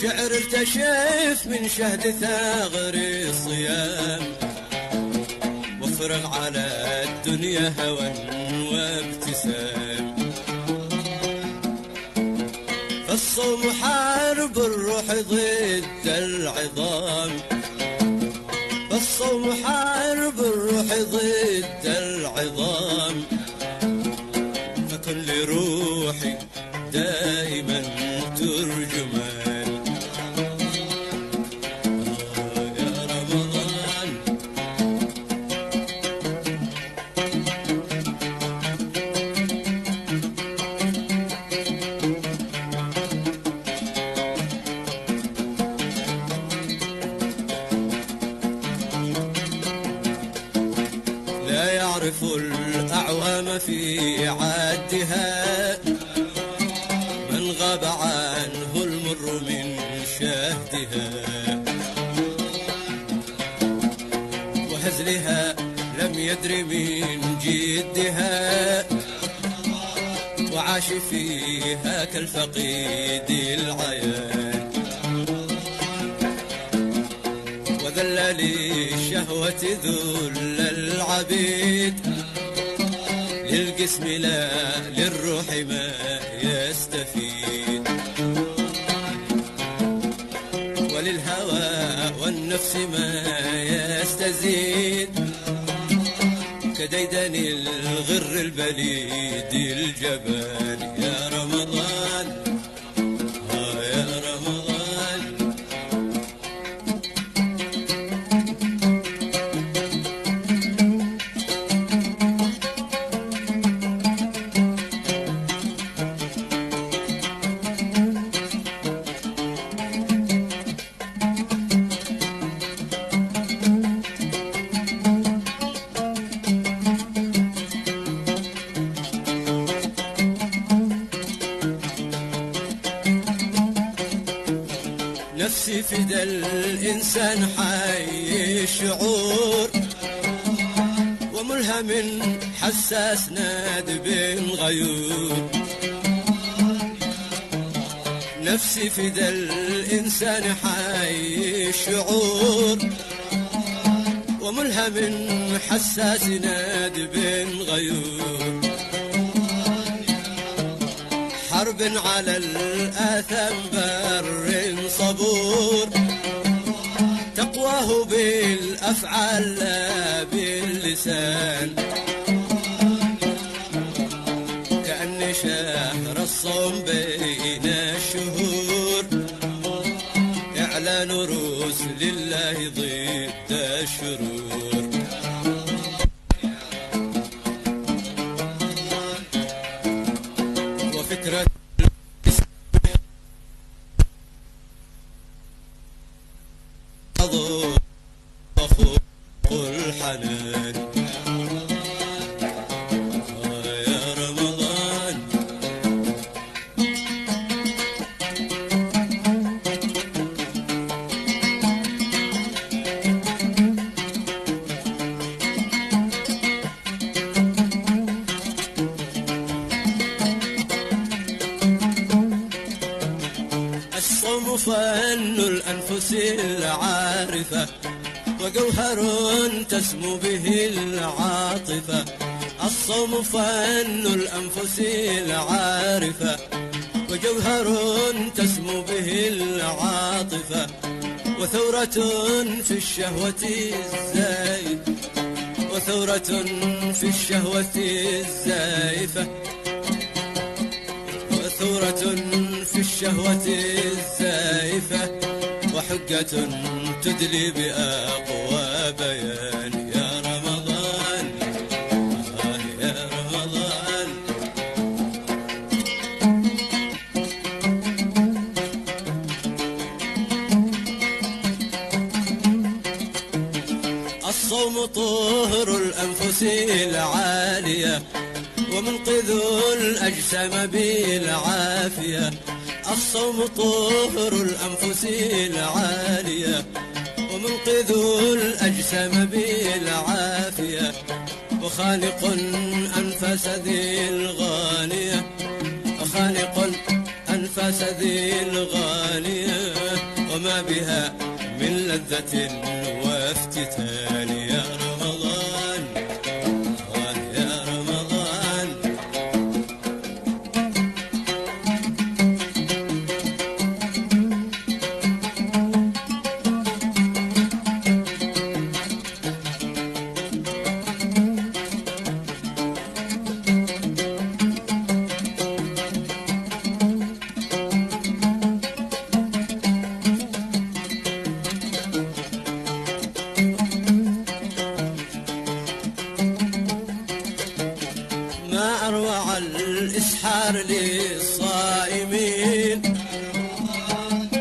شعر ارتشف من شهد ثغر الصيام، وافرغ على الدنيا هوى وابتسام. فالصوم حرب الروح ضد العظام، فالصوم حرب الروح ضد العظام. فكن لروحي دائما ترجمان. يا رمضان لا يعرف الأعوام في عدها، من غاب عنه المر من شهدها. وهزلها لم يدر من جدها، وعاش فيها كالفقيد العيان. وذل للشهوة ذل العبيد، للجسم لا للروح ما يستفيد. وللهوى والنفس ما يستزيد، كديدن الغر البليد الجبان. يا رمضان يا رمضان نفسي فدى الإنسان حي الشعور، وملهم حساس نادب غيور. نفسي فدى الإنسان حي الشعور، وملهم حساس نادب غيور. حرب على الآثام بر صبور، تقواه بالأفعال لا باللسان. كأن شهر الصوم بين الشهور، إعلان رسل الله ضد الشرور. وفكرة الحنان. يا رمضان الصوم فن الأنفس العارفة، وجوهر تسمو به العاطفة. الصوم فن الأنفس العارفة، وجوهر تسمو به العاطفة. وثورة في الشهوة الزائفة، وثورة في الشهوة الزائفة. وثورة في الشهوة الزائفة، وحجة تدلي بأقوى بيان. يا رمضان يا رمضان الصوم طهر الأنفس العالية، ومنقذ الأجسام بالعافية. الصوم طهر الأنفس العالية، ومنقذ الأجسام بالعافية. وخالق أنفاس ذي الغانية، وخالق أنفاس ذي الغانية. وما بها من لذة وافتتان يا رمضان يا رمضان. ما أروع الإسحار للصائمين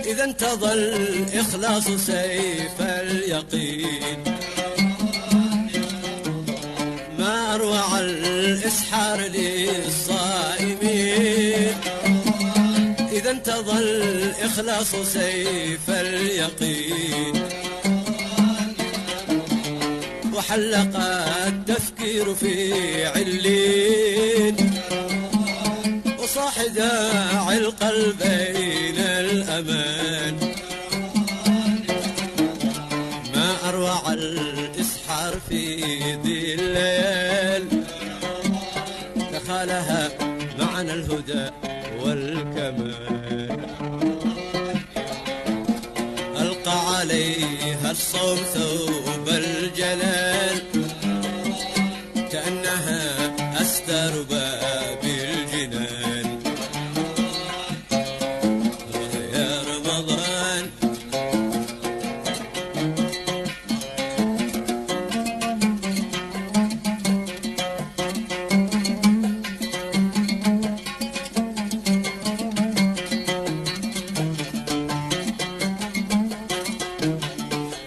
إذا انتظى الإخلاص سيف اليقين. ما أروع الإسحار للصائمين إذا انتظى الإخلاص سيف اليقين. وحلق التفكير في علين وصاح داعي القلبين الأمان. ما أروع الإسحار في ذي الليل دخلها معنى الهدى والكمال. ألقى عليها الصوم ثوب الجلال كأنها أستار باب الجنان يا رمضان.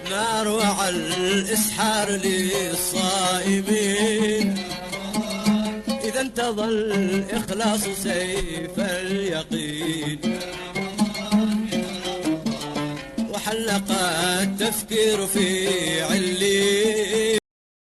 ما أروع الإسحار للصائمين إذا انتظى الإخلاص سيف اليقين. وحلق التفكير في علين